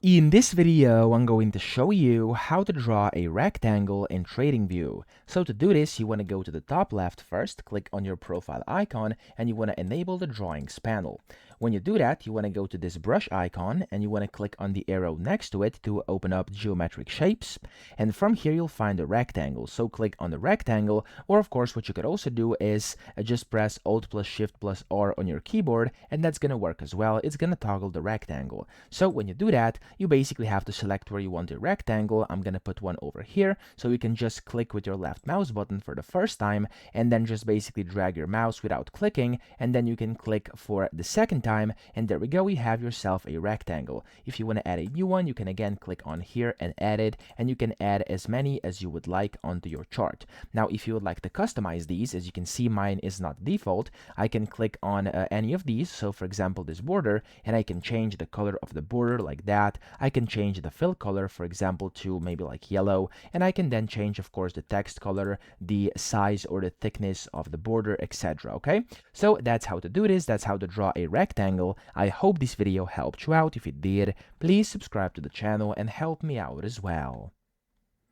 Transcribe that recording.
In this video, I'm going to show you how to draw a rectangle in TradingView. So to do this, you want to go to the top left first, click on your profile icon, and you want to enable the drawings panel. When you do that, you want to go to this brush icon, and you want to click on the arrow next to it to open up geometric shapes. And from here, you'll find a rectangle. So click on the rectangle, or of course, what you could also do is just press Alt plus Shift plus R on your keyboard, and that's going to work as well. It's going to toggle the rectangle. So when you do that, you basically have to select where you want a rectangle. I'm going to put one over here, so you can just click with your left mouse button for the first time, and then just basically drag your mouse without clicking, and then you can click for the second time, and there we go, you have yourself a rectangle. If you want to add a new one, you can again click on here and add it, and you can add as many as you would like onto your chart. Now, if you would like to customize these, as you can see, mine is not default. I can click on any of these, so for example, this border, and I can change the color of the border like that. I can change the fill color, for example, to maybe like yellow, and I can then change, of course, the text color, the size or the thickness of the border, etc. Okay, so that's how to do this. That's how to draw a rectangle. I hope this video helped you out. If it did, please subscribe to the channel and help me out as well.